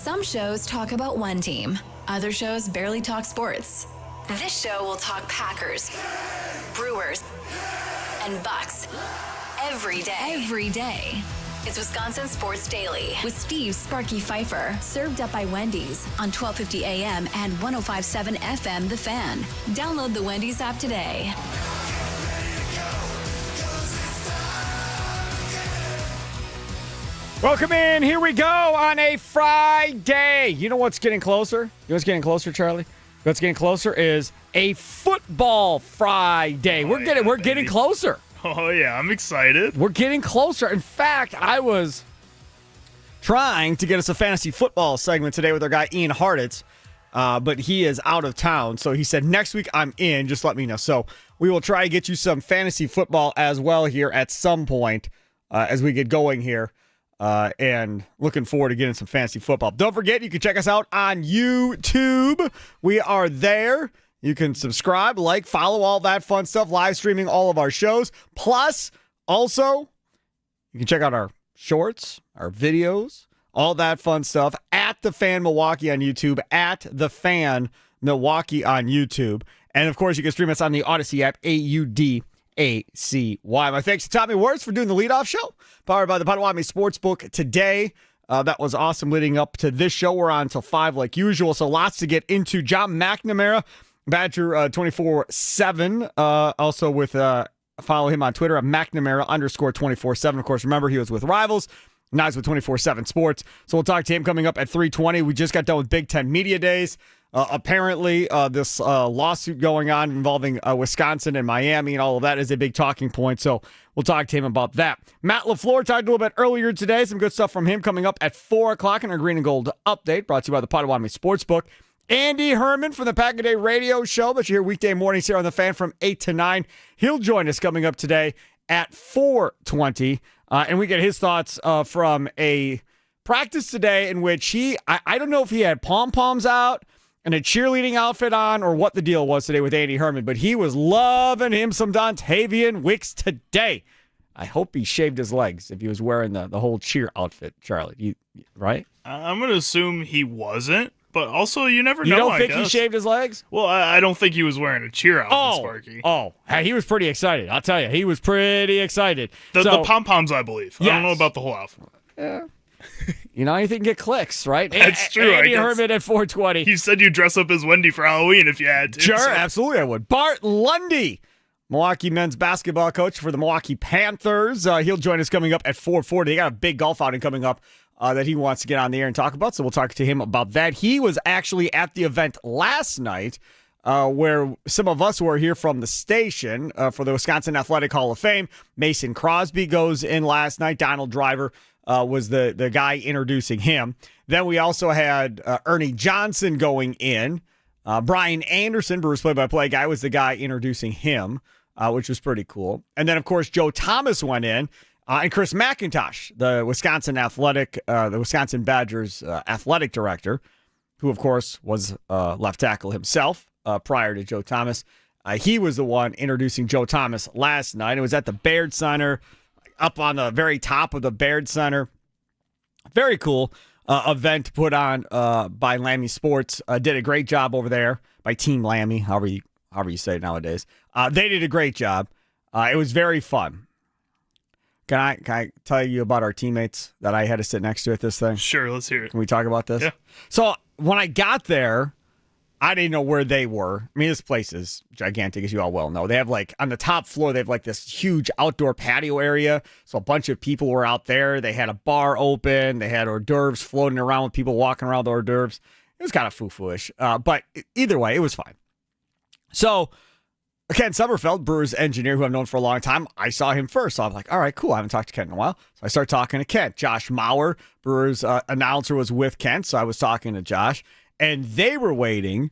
Some shows talk about one team. Other shows barely talk sports. This show will talk Packers, Brewers, and Bucks every day. Every day. It's Wisconsin Sports Daily with Steve Sparky Fifer. Served up by Wendy's on 1250 AM and 105.7 FM The Fan. Download the Wendy's app today. Welcome in. Here we go on a Friday. You know what's getting closer? You know what's getting closer, Charlie? What's getting closer is a football Friday. We're getting closer. Oh, yeah, I'm excited. We're getting closer. In fact, I was trying to get us a fantasy football segment today with our guy Ian Harditz, but he is out of town. So he said, next week I'm in. Just let me know. So we will try to get you some fantasy football as well here at some point as we get going here. And looking forward to getting some fantasy football. Don't forget, you can check us out on YouTube. We are there. You can subscribe, like, follow, all that fun stuff, live streaming all of our shows. Plus, also, you can check out our shorts, our videos, all that fun stuff at The Fan Milwaukee on YouTube, at The Fan Milwaukee on YouTube. And, of course, you can stream us on the Odyssey app, AUDACY. My thanks to Tommy Wirtz for doing the leadoff show, powered by the Potawatomi Sportsbook today. That was awesome leading up to this show. We're on until 5 like usual, so lots to get into. John McNamara, Badger 24/7. Also with follow him on Twitter at McNamara_247. Of course, remember he was with Rivals. Now he's with 24/7 Sports. So we'll talk to him coming up at 3:20. We just got done with Big Ten Media Days. Apparently, this lawsuit going on involving Wisconsin and Miami and all of that is a big talking point. So we'll talk to him about that. Matt LaFleur talked a little bit earlier today. Some good stuff from him coming up at 4 o'clock in our Green and Gold update, brought to you by the Potawatomi Sportsbook. Andy Herman from the Pack a Day radio show that you hear weekday mornings here on The Fan from 8 to 9. He'll join us coming up today at 4:20. And we get his thoughts from a practice today in which I don't know if he had pom-poms out and a cheerleading outfit on or what the deal was today with Andy Herman, but he was loving him some Dontavian Wicks today. I hope he shaved his legs if he was wearing the whole cheer outfit, Charlie. Right? I'm going to assume he wasn't, but also you never know. You don't think he shaved his legs? Well, I don't think he was wearing a cheer outfit, Sparky. Hey, he was pretty excited. I'll tell you, he was pretty excited. The pom-poms, I believe. Yes. I don't know about the whole outfit. Yeah. You know, anything get clicks, right? That's true. Andy Herman at 4:20. You said you'd dress up as Wendy for Halloween if you had to. Sure, absolutely I would. Bart Lundy, Milwaukee men's basketball coach for the Milwaukee Panthers. He'll join us coming up at 4:40. They got a big golf outing coming up that he wants to get on the air and talk about, so we'll talk to him about that. He was actually at the event last night where some of us were here from the station for the Wisconsin Athletic Hall of Fame. Mason Crosby goes in last night. Donald Driver was the guy introducing him. Then we also had Ernie Johnson going in. Brian Anderson, Bruce play-by-play guy, was the guy introducing him, which was pretty cool. And then, of course, Joe Thomas went in, and Chris McIntosh, the Wisconsin Badgers athletic director, who, of course, was left tackle himself prior to Joe Thomas. He was the one introducing Joe Thomas last night. It was at the Baird Center, up on the very top of the Baird Center. Very cool event put on by Lammy Sports. Did a great job over there by Team Lammy, however you say it nowadays. They did a great job. It was very fun. Can I tell you about our teammates that I had to sit next to at this thing? Sure, let's hear it. Can we talk about this? Yeah. So when I got there, I didn't know where they were. I mean, this place is gigantic, as you all well know. They have, on the top floor, they have, this huge outdoor patio area. So a bunch of people were out there. They had a bar open. They had hors d'oeuvres floating around with people walking around the hors d'oeuvres. It was kind of foo-fooish. But either way, it was fine. So Ken Summerfeld, Brewers engineer, who I've known for a long time, I saw him first. So I'm like, all right, cool. I haven't talked to Kent in a while. So I started talking to Kent. Josh Mauer, Brewers announcer, was with Kent. So I was talking to Josh. And they were waiting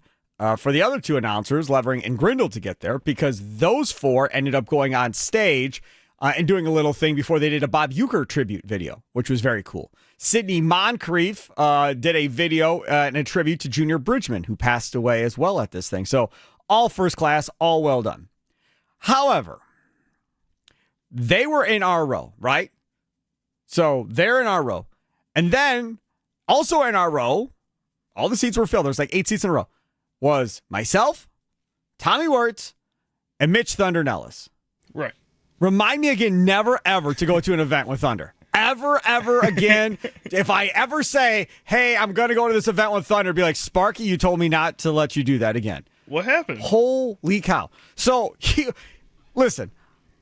for the other two announcers, Levering and Grindle, to get there because those four ended up going on stage and doing a little thing before they did a Bob Uecker tribute video, which was very cool. Sidney Moncrief did a video and a tribute to Junior Bridgman, who passed away as well at this thing. So all first class, all well done. However, they were in our row, right? So they're in our row. And then Also in our row, all the seats were filled. There's like 8 seats in a row. Was myself, Tommy Wirtz, and Mitch Thunder Nellis. Right. Remind me again, never, ever to go to an event with Thunder. Ever again. If I ever say, hey, I'm going to go to this event with Thunder, be like, Sparky, you told me not to let you do that again. What happened? Holy cow. So, listen,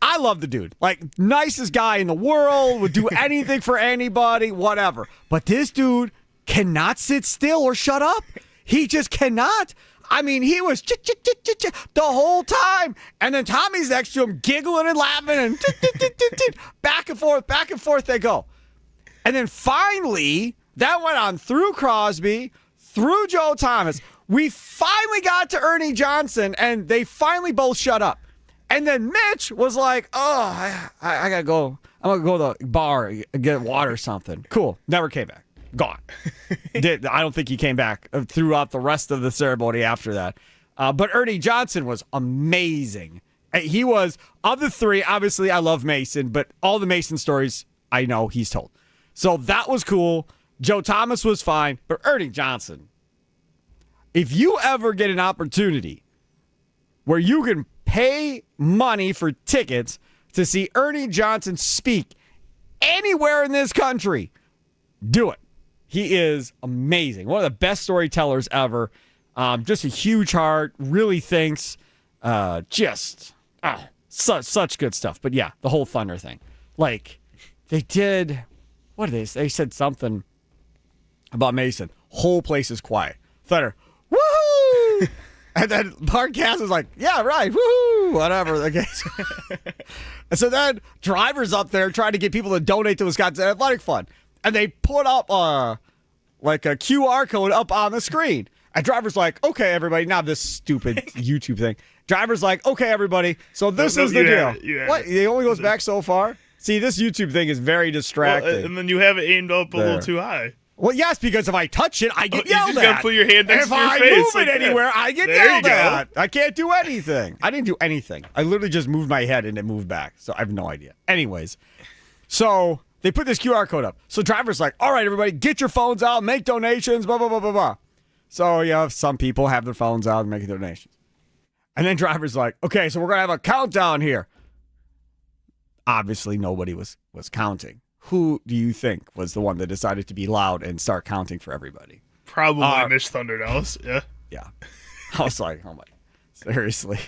I love the dude. Like, nicest guy in the world, would do anything for anybody, whatever. But this dude cannot sit still or shut up. He just cannot. I mean, he was the whole time. And then Tommy's next to him giggling and laughing and back and forth they go. And then finally, that went on through Crosby, through Joe Thomas. We finally got to Ernie Johnson, and they finally both shut up. And then Mitch was like, oh, I got to go. I'm going to go to the bar and get water or something. Cool. Never came back. Gone. I don't think he came back throughout the rest of the ceremony after that. But Ernie Johnson was amazing. He was, of the three, obviously I love Mason, but all the Mason stories I know he's told. So that was cool. Joe Thomas was fine, but Ernie Johnson, if you ever get an opportunity where you can pay money for tickets to see Ernie Johnson speak anywhere in this country, do it. He is amazing. One of the best storytellers ever. Just a huge heart. Really thinks. Such good stuff. But yeah, the whole Thunder thing. Like, they did, what did they said something about Mason. Whole place is quiet. Thunder, woohoo! And then Mark Cass was like, yeah, right, woohoo, whatever the case. And so then drivers up there trying to get people to donate to Wisconsin Athletic Fund. And they put up like a QR code up on the screen. And driver's like, okay, everybody. Now this stupid YouTube thing. Driver's like, okay, everybody. So this is the deal. What? It only goes back so far? See, this YouTube thing is very distracting. Well, and then you have it aimed up a little too high. Well, yes, because if I touch it, I get yelled at. You just got to put your hand next to your face. If I move it anywhere, I get yelled at. I can't do anything. I didn't do anything. I literally just moved my head and it moved back. So I have no idea. Anyways, so they put this QR code up. So driver's like, all right, everybody, get your phones out, make donations, blah, blah, blah, blah, blah. So, you know, some people have their phones out and making donations. And then driver's like, okay, so we're going to have a countdown here. Obviously, nobody was counting. Who do you think was the one that decided to be loud and start counting for everybody? Probably Mitch Thunder Nellis, yeah. Yeah. I was like, oh my, seriously.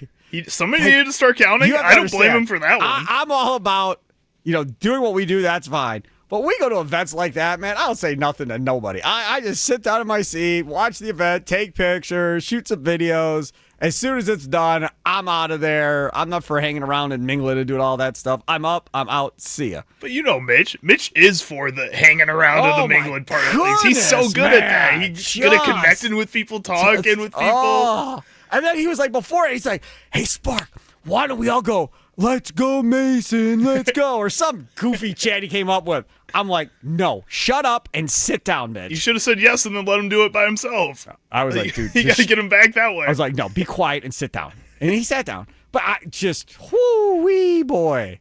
Somebody needed to start counting? I don't blame him for that one. I'm all about, doing what we do, that's fine. But we go to events like that, man, I don't say nothing to nobody. I just sit down in my seat, watch the event, take pictures, shoot some videos. As soon as it's done, I'm out of there. I'm not for hanging around and mingling and doing all that stuff. I'm up, I'm out, see ya. But Mitch. Mitch is for the hanging around and the mingling part of things. He's so good at that. He's good at connecting with people, talking with people. And then he was like, before it, he's like, hey, Spark, why don't we all go, let's go, Mason, let's go, or some goofy chant he came up with. I'm like, no, shut up and sit down, Mitch. You should have said yes and then let him do it by himself. I was like, dude. You got to get him back that way. I was like, no, be quiet and sit down. And he sat down. But whoo-wee, boy.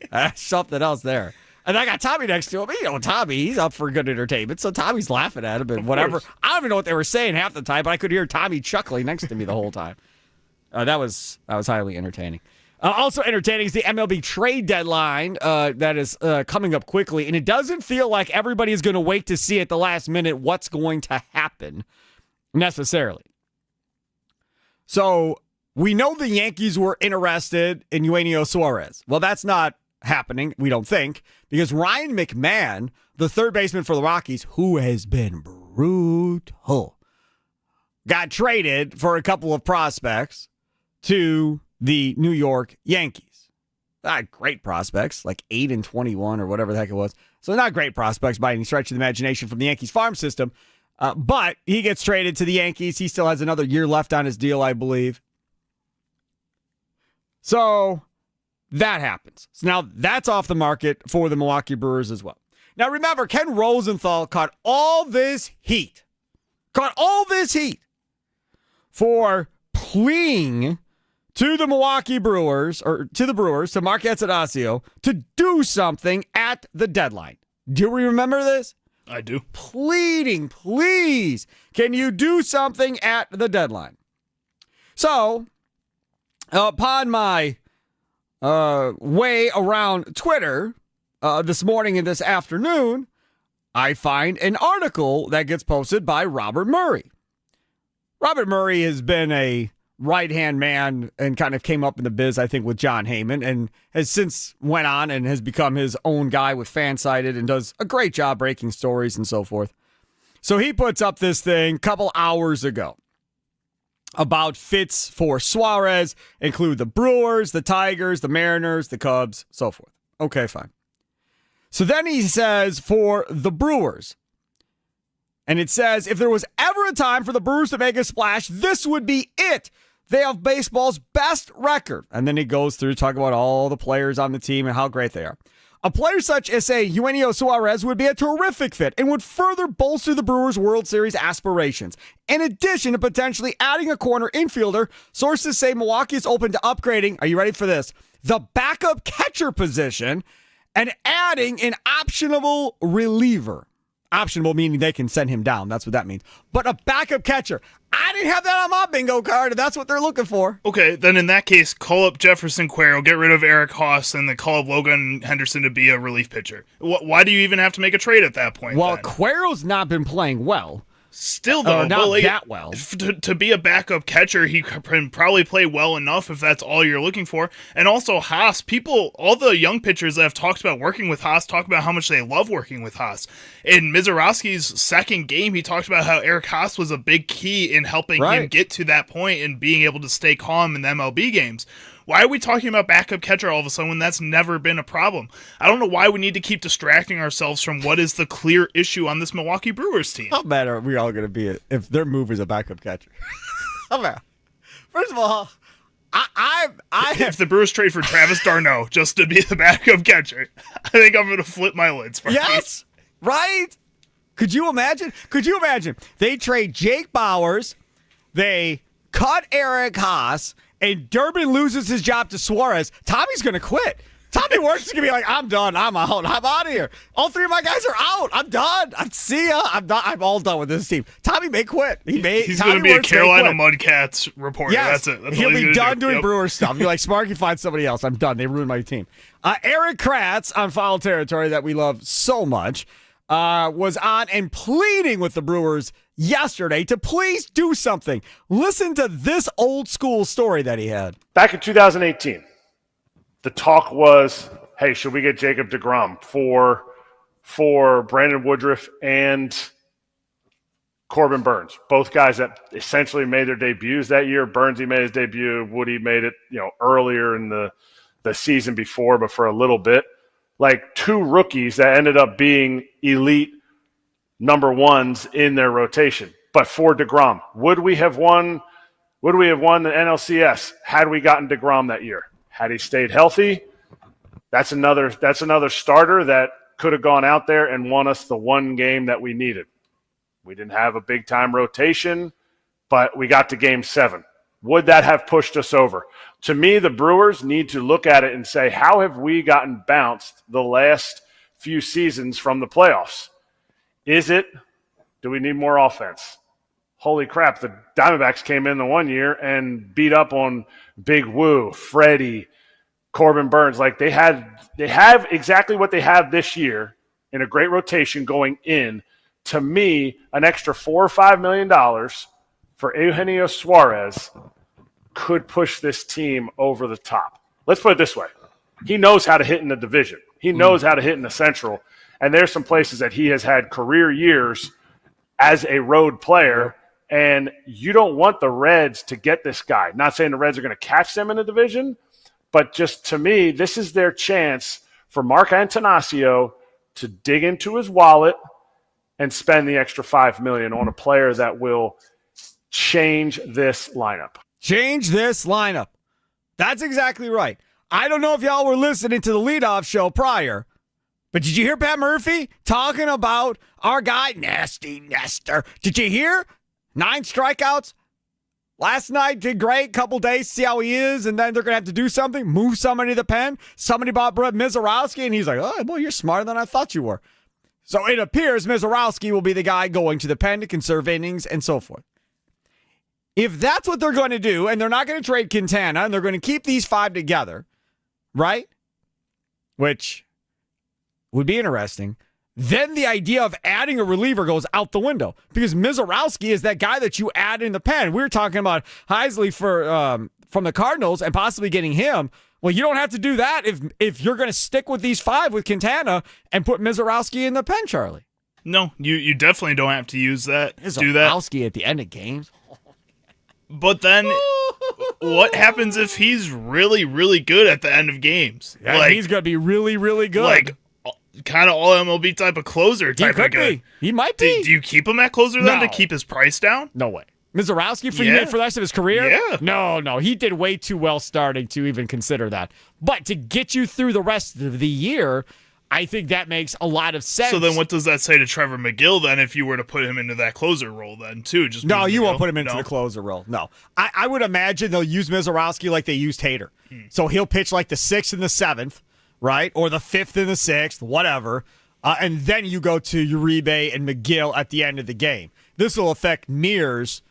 That's something else there. And I got Tommy next to him. Tommy, he's up for good entertainment. So Tommy's laughing at him and whatever. I don't even know what they were saying half the time, but I could hear Tommy chuckling next to me the whole time. That was highly entertaining. Also entertaining is the MLB trade deadline that is coming up quickly, and it doesn't feel like everybody is going to wait to see at the last minute what's going to happen necessarily. So we know the Yankees were interested in Eugenio Suarez. Well, that's not happening, we don't think, because Ryan McMahon, the third baseman for the Rockies, who has been brutal, got traded for a couple of prospects to the New York Yankees. Not great prospects, like 8 and 21 or whatever the heck it was. So not great prospects by any stretch of the imagination from the Yankees farm system. But he gets traded to the Yankees. He still has another year left on his deal, I believe. So that happens. So now that's off the market for the Milwaukee Brewers as well. Now remember, Ken Rosenthal caught all this heat for pleading to the Milwaukee Brewers, or to the Brewers, to Mark Attanasio, to do something at the deadline. Do we remember this? I do. Pleading, please, can you do something at the deadline? So, upon my way around Twitter this morning and this afternoon, I find an article that gets posted by Robert Murray. Robert Murray has been a right-hand man and kind of came up in the biz, I think, with John Heyman, and has since went on and has become his own guy with Fansided and does a great job breaking stories and so forth. So he puts up this thing a couple hours ago about fits for Suarez, include the Brewers, the Tigers, the Mariners, the Cubs, so forth. Okay, fine. So then he says for the Brewers, and it says, if there was ever a time for the Brewers to make a splash, this would be it. They have baseball's best record. And then he goes through talking about all the players on the team and how great they are. A player such as, say, Eugenio Suarez would be a terrific fit and would further bolster the Brewers' World Series aspirations. In addition to potentially adding a corner infielder, sources say Milwaukee is open to upgrading, are you ready for this, the backup catcher position and adding an optionable reliever. Optionable meaning they can send him down. That's what that means. But a backup catcher. I didn't have that on my bingo card, and that's what they're looking for. Okay, then in that case, call up Jefferson Cuero, get rid of Eric Haas, and then call up Logan Henderson to be a relief pitcher. Why do you even have to make a trade at that point? Well, then? Cuero's not been playing well. Still, though, not that well. To be a backup catcher, he can probably play well enough if that's all you're looking for. And also, Haas, all the young pitchers that have talked about working with Haas talk about how much they love working with Haas. In Mizorowski's second game, he talked about how Eric Haas was a big key in helping him get to that point and being able to stay calm in the MLB games. Why are we talking about backup catcher all of a sudden when that's never been a problem? I don't know why we need to keep distracting ourselves from what is the clear issue on this Milwaukee Brewers team. How bad are we all going to be if their move is a backup catcher? How bad? First of all, if the Brewers trade for Travis d'Arnaud just to be the backup catcher, I think I'm going to flip my lids. Sparky. Yes, right? Could you imagine? They trade Jake Bauers, they cut Eric Haas, and Durbin loses his job to Suarez. Tommy's going to quit. Tommy Works is going to be like, I'm done. I'm out. I'm out of here. All three of my guys are out. I'm done. See ya. I'm all done with this team. Tommy may quit. He's going to be a Carolina Mudcats reporter. Yes. That's it. He'll be done doing Brewer stuff. He'll be like, Sparky, find somebody else. I'm done. They ruined my team. Eric Kratz on Foul Territory that we love so much was on and pleading with the Brewers yesterday to please do something. Listen to this old school story that he had. Back in 2018, the talk was, hey, should we get Jacob deGrom for Brandon Woodruff and Corbin Burns? Both guys that essentially made their debuts that year. Burnsy made his debut. Woody made it, earlier in the season before, but for a little bit. Like two rookies that ended up being elite number ones in their rotation. But for DeGrom, would we have won the NLCS had we gotten DeGrom that year? Had he stayed healthy, that's another starter that could have gone out there and won us the one game that we needed. We didn't have a big-time rotation, but we got to Game 7. Would that have pushed us over? To me, the Brewers need to look at it and say, how have we gotten bounced the last few seasons from the playoffs? Do we need more offense? Holy crap, the Diamondbacks came in the one year and beat up on Big Woo, Freddie, Corbin Burns. Like they have exactly what they have this year in a great rotation going in. To me, an extra $4 or $5 million for Eugenio Suarez could push this team over the top. Let's put it this way. He knows how to hit in the division. He knows how to hit in the Central. And there's some places that he has had career years as a road player, and you don't want the Reds to get this guy. Not saying the Reds are going to catch them in the division, but just to me, this is their chance for Mark Antanasio to dig into his wallet and spend the extra $5 million on a player that will change this lineup. Change this lineup. That's exactly right. I don't know if y'all were listening to the leadoff show prior, but did you hear Pat Murphy talking about our guy, Nasty Nestor? Did you hear? 9 strikeouts. Last night did great. Couple days, see how he is, and then they're going to have to do something, move somebody to the pen. Somebody bought Brett Mizorowski, and he's like, oh, boy, you're smarter than I thought you were. So it appears Mizorowski will be the guy going to the pen to conserve innings and so forth. If that's what they're going to do, and they're not going to trade Quintana, and they're going to keep these 5 together, right? Which would be interesting. Then the idea of adding a reliever goes out the window because Mizorowski is that guy that you add in the pen. We were talking about Heisley from the Cardinals and possibly getting him. Well, you don't have to do that if you're going to stick with these 5 with Quintana and put Mizorowski in the pen, Charlie. No, you definitely don't have to use that. Do that. Mizorowski at the end of games. But then, what happens if he's really, really good at the end of games? Yeah, he's going to be really, really good. Like, kind of all MLB type of closer type of good. He might be. Do you keep him at closer then to keep his price down? No way. Mizorowski for the rest of his career? Yeah. No. He did way too well starting to even consider that. But to get you through the rest of the year, I think that makes a lot of sense. So then what does that say to Trevor McGill then if you were to put him into that closer role then too? No, you won't put him into the closer role. No. I would imagine they'll use Mizorowski like they used Hader. So he'll pitch like the 6th and the 7th, right? Or the 5th and the 6th, whatever. And then you go to Uribe and McGill at the end of the game. This will affect Mears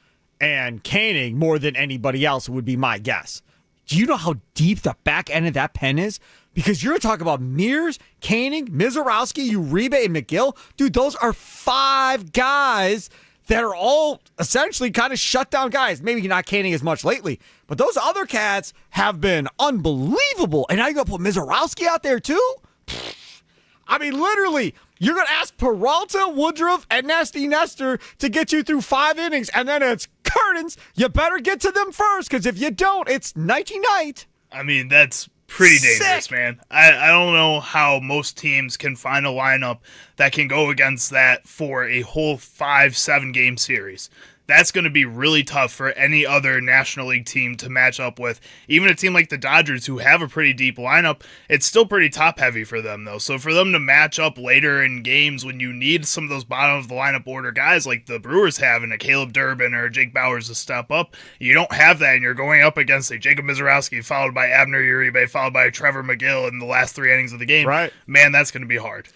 and Koenig more than anybody else would be my guess. Do you know how deep the back end of that pen is? Because you're talking about Mears, Koenig, Mizorowski, Uribe, and McGill. Dude, those are 5 guys that are all essentially kind of shutdown guys. Maybe not Koenig as much lately, but those other cats have been unbelievable. And now you're going to put Mizorowski out there too? I mean, literally, you're going to ask Peralta, Woodruff, and Nasty Nestor to get you through 5 innings, and then it's curtains. You better get to them first, because if you don't, it's nighty-night. I mean, that's pretty dangerous, man. I don't know how most teams can find a lineup that can go against that for a whole 5-7 game series. That's going to be really tough for any other National League team to match up with. Even a team like the Dodgers, who have a pretty deep lineup, it's still pretty top-heavy for them, though. So for them to match up later in games when you need some of those bottom-of-the-lineup order guys like the Brewers have and a Caleb Durbin or Jake Bauers to step up, you don't have that, and you're going up against a Jacob Mizorowski, followed by Abner Uribe, followed by Trevor McGill in the last 3 innings of the game. Right. Man, that's going to be hard.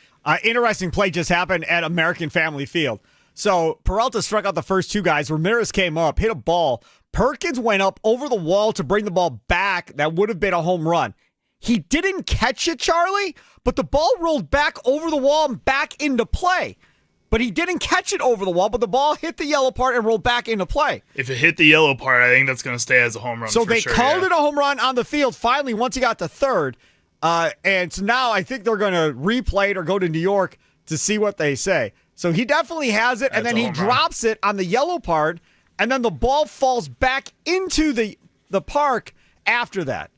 Interesting play just happened at American Family Field. So Peralta struck out the first 2 guys. Ramirez came up, hit a ball. Perkins went up over the wall to bring the ball back. That would have been a home run. He didn't catch it, Charlie, but the ball rolled back over the wall and back into play. But he didn't catch it over the wall, but the ball hit the yellow part and rolled back into play. If it hit the yellow part, I think that's going to stay as a home run. So they called it a home run on the field finally once he got to third. And so now I think they're going to replay it or go to New York to see what they say. So he definitely has it, and then he drops it on the yellow part, and then the ball falls back into the park after that.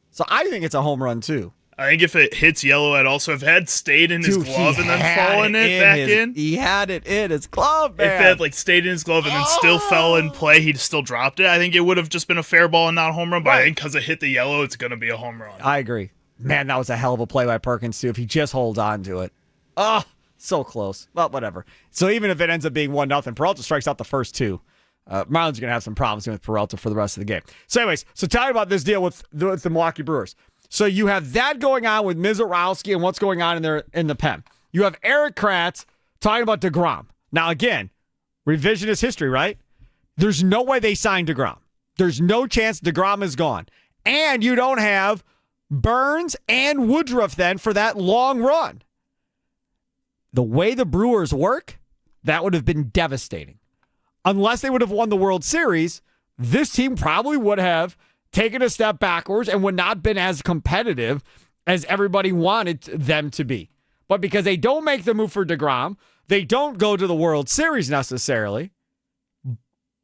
So I think it's a home run, too. I think if it hits yellow, it also if it had stayed in his glove and then fallen back in. He had it in his glove, man. If it had stayed in his glove and then still fell in play, he'd still dropped it. I think it would have just been a fair ball and not a home run, but I think because it hit the yellow, it's going to be a home run. I agree. Man, that was a hell of a play by Perkins, too, if he just holds on to it. So close. Well, whatever. So even if it ends up being 1-0, Peralta strikes out the first 2. Marlins are going to have some problems with Peralta for the rest of the game. So anyways, tell me about this deal with the Milwaukee Brewers. So you have that going on with Mizorowski and what's going on in the pen. You have Eric Kratz talking about DeGrom. Now, again, revisionist history, right? There's no way they signed DeGrom. There's no chance DeGrom is gone. And you don't have Burns and Woodruff then for that long run. The way the Brewers work, that would have been devastating. Unless they would have won the World Series, this team probably would have taken a step backwards and would not have been as competitive as everybody wanted them to be. But because they don't make the move for DeGrom, they don't go to the World Series necessarily,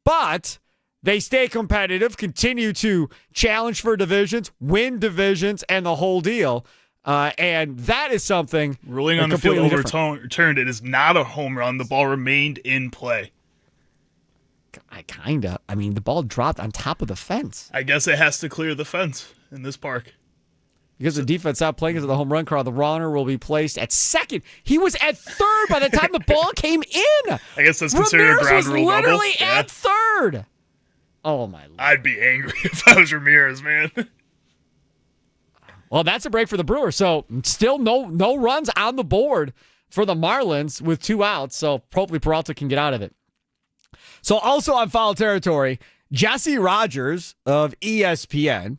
but they stay competitive, continue to challenge for divisions, win divisions, and the whole deal. And that is something. Ruling on the field overturned. It is not a home run. The ball remained in play. I mean, the ball dropped on top of the fence. I guess it has to clear the fence in this park. Because the defense stopped playing because of the home run crowd, the runner will be placed at second. He was at third by the time the ball came in. I guess that's considered a ground rule double. Literally at third. Oh, my Lord. I'd be angry if I was Ramirez, man. Well, that's a break for the Brewers. So still no runs on the board for the Marlins with 2 outs. So hopefully Peralta can get out of it. So also on foul territory, Jesse Rogers of ESPN,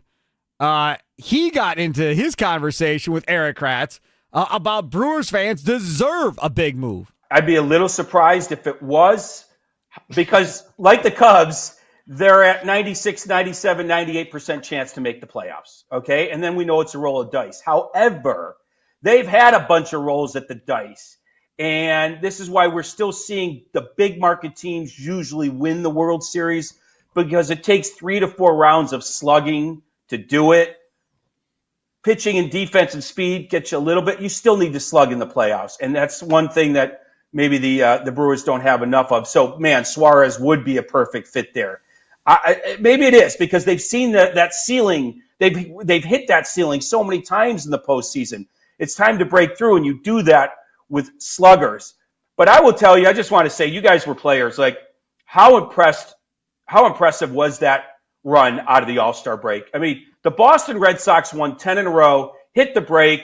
he got into his conversation with Eric Kratz about Brewers fans deserve a big move. I'd be a little surprised if it was, because like the Cubs, they're at 96, 97, 98% chance to make the playoffs. Okay. And then we know it's a roll of dice. However, they've had a bunch of rolls at the dice. And this is why we're still seeing the big market teams usually win the World Series, because it takes 3 to 4 rounds of slugging to do it. Pitching and defense and speed get you a little bit. You still need to slug in the playoffs. And that's one thing that maybe the Brewers don't have enough of. So, man, Suarez would be a perfect fit there. Maybe it is, because they've seen that ceiling. They've hit that ceiling so many times in the postseason. It's time to break through, and you do that with sluggers. But I will tell you, I just want to say, you guys were players. Like, how impressive was that run out of the All-Star break? I mean, the Boston Red Sox won 10 in a row, hit the break.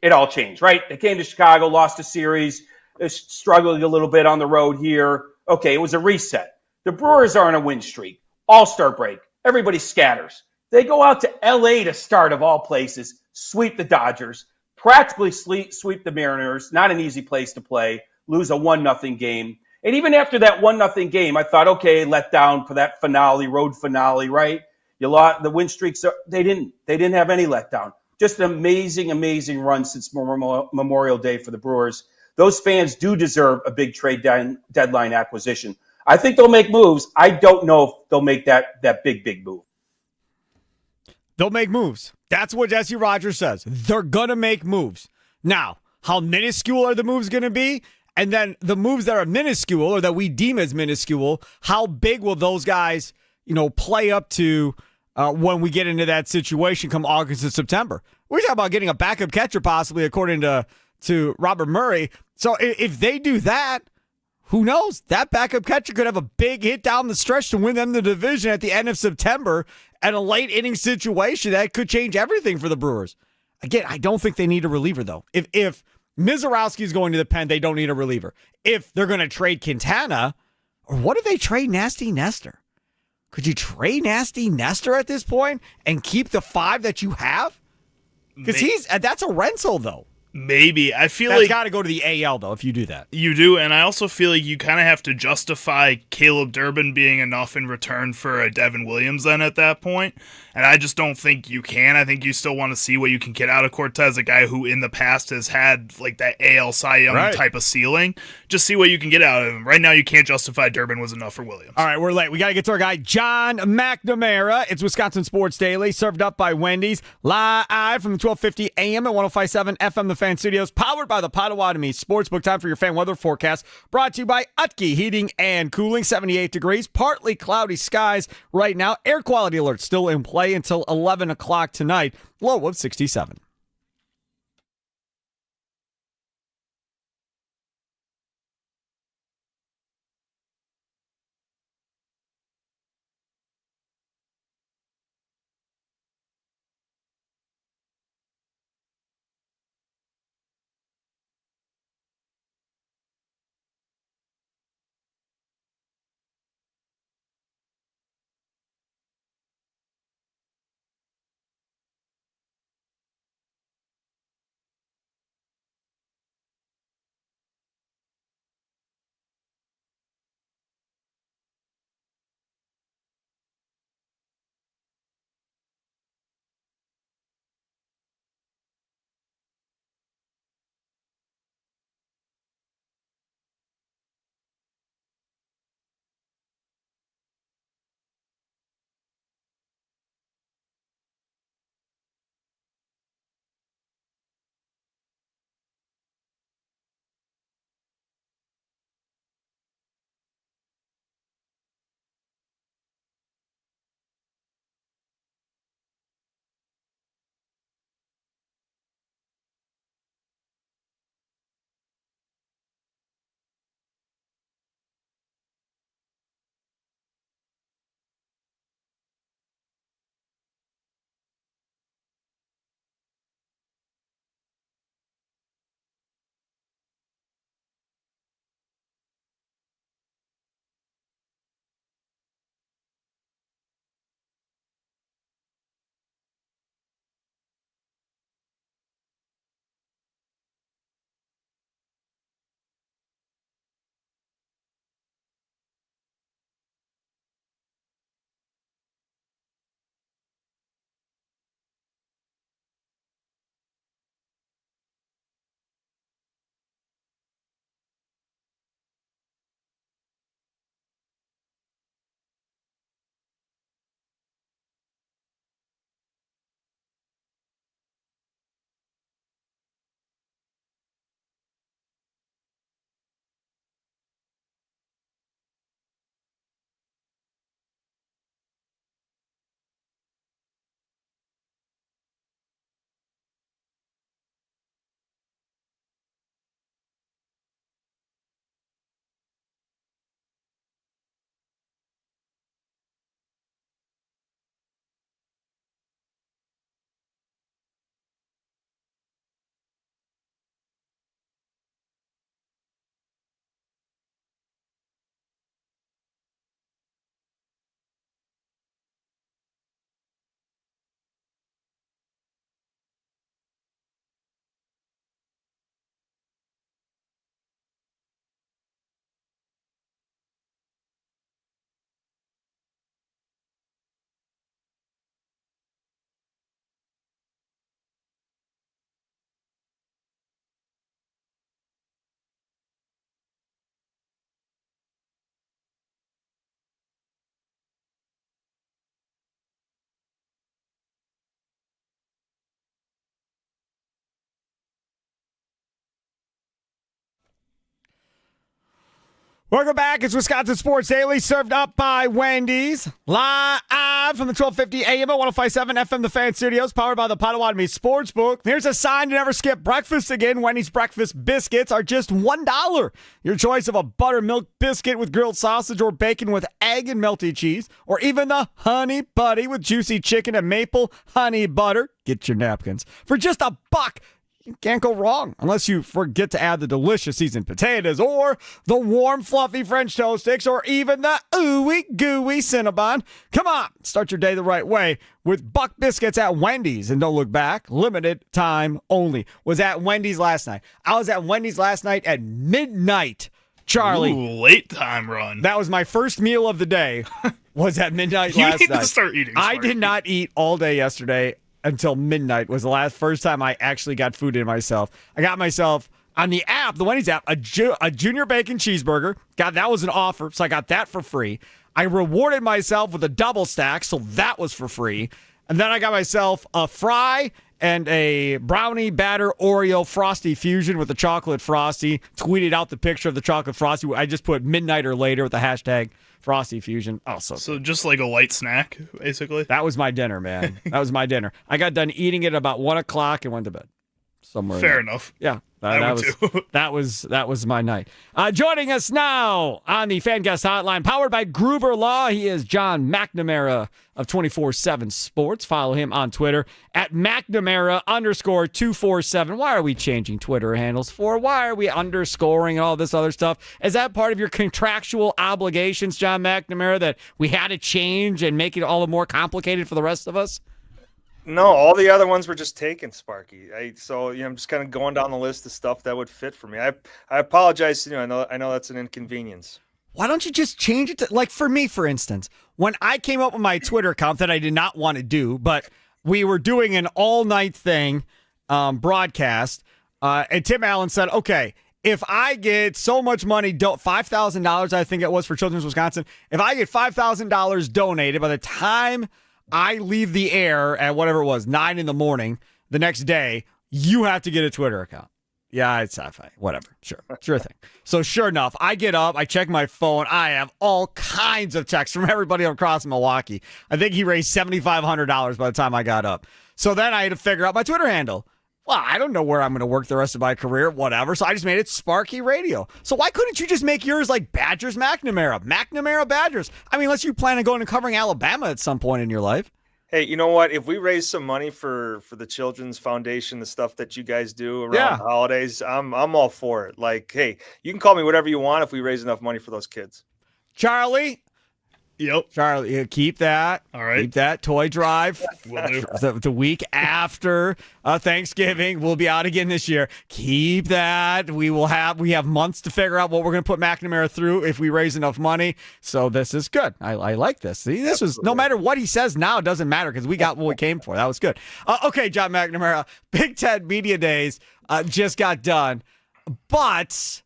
It all changed, right? They came to Chicago, lost a series, struggling a little bit on the road here. Okay, it was a reset. The Brewers are on a win streak. All-Star break. Everybody scatters. They go out to L.A. to start, of all places, sweep the Dodgers, practically sweep the Mariners. Not an easy place to play. Lose a 1-0 game. And even after that 1-0 game, I thought, okay, let down for that finale, road finale, right? You lost the win streaks. They didn't have any letdown. Just an amazing, amazing run since Memorial Day for the Brewers. Those fans do deserve a big trade deadline acquisition. I think they'll make moves. I don't know if they'll make that big move. They'll make moves. That's what Jesse Rogers says. They're going to make moves. Now, how minuscule are the moves going to be? And then the moves that are minuscule, or that we deem as minuscule, how big will those guys, play up to when we get into that situation come August and September? We're talking about getting a backup catcher possibly, according to Robert Murray. So if they do that, who knows? That backup catcher could have a big hit down the stretch to win them the division at the end of September, and a late inning situation that could change everything for the Brewers. Again, I don't think they need a reliever, though. If Mizorowski is going to the pen, they don't need a reliever. If they're going to trade Quintana, or what if they trade Nasty Nestor? Could you trade Nasty Nestor at this point and keep the 5 that you have? Because that's a rental, though. Maybe. I feel That's like got to go to the AL, though, if you do that. You do, and I also feel like you kind of have to justify Caleb Durbin being enough in return for a Devin Williams then at that point, and I just don't think you can. I think you still want to see what you can get out of Cortez, a guy who in the past has had like that AL Cy Young type of ceiling. Just see what you can get out of him. Right now, you can't justify Durbin was enough for Williams. All right, we're late. We got to get to our guy, John McNamara. It's Wisconsin Sports Daily, served up by Wendy's, live from the 1250 AM at 105.7 FM The Fan Studios, powered by the Potawatomi Sportsbook. Time for your fan weather forecast, brought to you by Utke Heating and Cooling. 78 degrees, partly cloudy skies right now. Air quality alert still in play until 11 o'clock tonight. Low of 67. Welcome back. It's Wisconsin Sports Daily, served up by Wendy's. Live from the 1250 AM at 1057 FM, the Fan Studios, powered by the Potawatomi Sportsbook. Here's a sign to never skip breakfast again. Wendy's breakfast biscuits are just $1. Your choice of a buttermilk biscuit with grilled sausage or bacon with egg and melty cheese, or even the Honey Buddy with juicy chicken and maple honey butter. Get your napkins. For just $1. You can't go wrong unless you forget to add the delicious seasoned potatoes or the warm, fluffy French toast sticks or even the ooey gooey Cinnabon. Come on, start your day the right way with Buck Biscuits at Wendy's. And don't look back, limited time only. Was at Wendy's last night. I was at Wendy's last night at midnight. Charlie. Ooh, late time run. That was my first meal of the day. Was at midnight last night. You need to start eating. I did not eat all day yesterday. Until midnight was the first time I actually got food in myself. I got myself on the app, the Wendy's app, a junior bacon cheeseburger. God, that was an offer, so I got that for free. I rewarded myself with a double stack, so that was for free. And then I got myself a fry and a brownie batter Oreo Frosty fusion with the chocolate Frosty. Tweeted out the picture of the chocolate Frosty. I just put midnight or later with the hashtag Frosty Fusion. Oh, so just like a light snack, basically? That was my dinner, man. That was my dinner. I got done eating it about 1 o'clock and went to bed. Somewhere. Fair enough. Yeah. That was my night. Joining us now on the Fan Guest Hotline, powered by Gruber Law, he is John McNamara of 24/7 Sports. Follow him on Twitter at McNamara_247. Why are we changing Twitter handles for? Why are we underscoring all this other stuff? Is that part of your contractual obligations, John McNamara, that we had to change and make it all the more complicated for the rest of us? No, all the other ones were just taken, Sparky. I'm just kind of going down the list of stuff that would fit for me. I apologize. I know that's an inconvenience. Why don't you just change it to, like, for me, for instance, when I came up with my Twitter account that I did not want to do, but we were doing an all-night thing, broadcast, and Tim Allen said, okay, if I get so much money, $5,000, I think it was, for Children's Wisconsin, if I get $5,000 donated by the time I leave the air at whatever it was, 9 in the morning the next day, you have to get a Twitter account. Yeah, it's sci-fi. Whatever. Sure thing. So sure enough, I get up, I check my phone. I have all kinds of texts from everybody across Milwaukee. I think he raised $7,500 by the time I got up. So then I had to figure out my Twitter handle. Well, I don't know where I'm going to work the rest of my career, whatever. So I just made it Sparky Radio. So why couldn't you just make yours like Badgers McNamara? McNamara Badgers. I mean, unless you plan on going and covering Alabama at some point in your life. Hey, you know what? If we raise some money for the Children's Foundation, the stuff that you guys do around the holidays, I'm all for it. Like, hey, you can call me whatever you want if we raise enough money for those kids. Charlie. Yep. Charlie, keep that. All right. Keep that toy drive. Will do. The week after Thanksgiving, we'll be out again this year. Keep that. We have months to figure out what we're going to put McNamara through if we raise enough money. So this is good. I like this. See, this was, no matter what he says now, it doesn't matter because we got what we came for. That was good. Okay, John McNamara, Big Ten Media Days just got done, but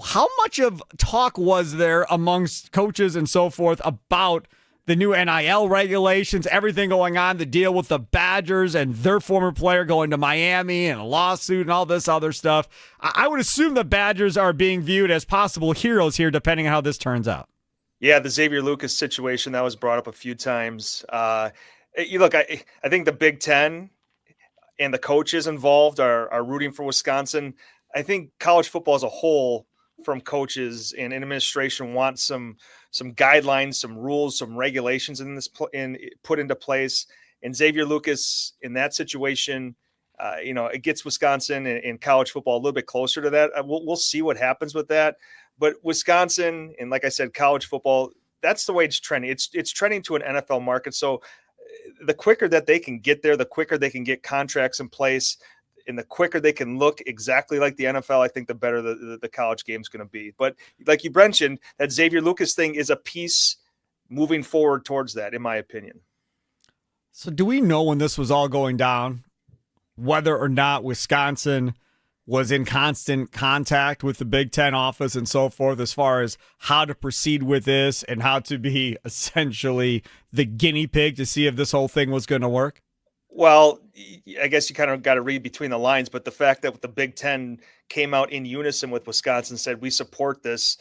how much of talk was there amongst coaches and so forth about the new NIL regulations, everything going on, the deal with the Badgers and their former player going to Miami and a lawsuit and all this other stuff? I would assume the Badgers are being viewed as possible heroes here, depending on how this turns out. Yeah, the Xavier Lucas situation, that was brought up a few times. Look, I think the Big Ten and the coaches involved are rooting for Wisconsin. I think college football as a whole, from coaches and administration, want some guidelines, some rules, some regulations put into place. And Xavier Lucas in that situation, it gets Wisconsin and college football a little bit closer to that. We'll see what happens with that. But Wisconsin and, like I said, college football, that's the way it's trending. It's trending to an NFL market. So the quicker that they can get there, the quicker they can get contracts in place, and the quicker they can look exactly like the NFL, I think the better the college game is going to be. But like you mentioned, that Xavier Lucas thing is a piece moving forward towards that, in my opinion. So do we know when this was all going down, whether or not Wisconsin was in constant contact with the Big Ten office and so forth as far as how to proceed with this and how to be essentially the guinea pig to see if this whole thing was going to work? Well, I guess you kind of got to read between the lines, but the fact that the Big Ten came out in unison with Wisconsin, said we support this,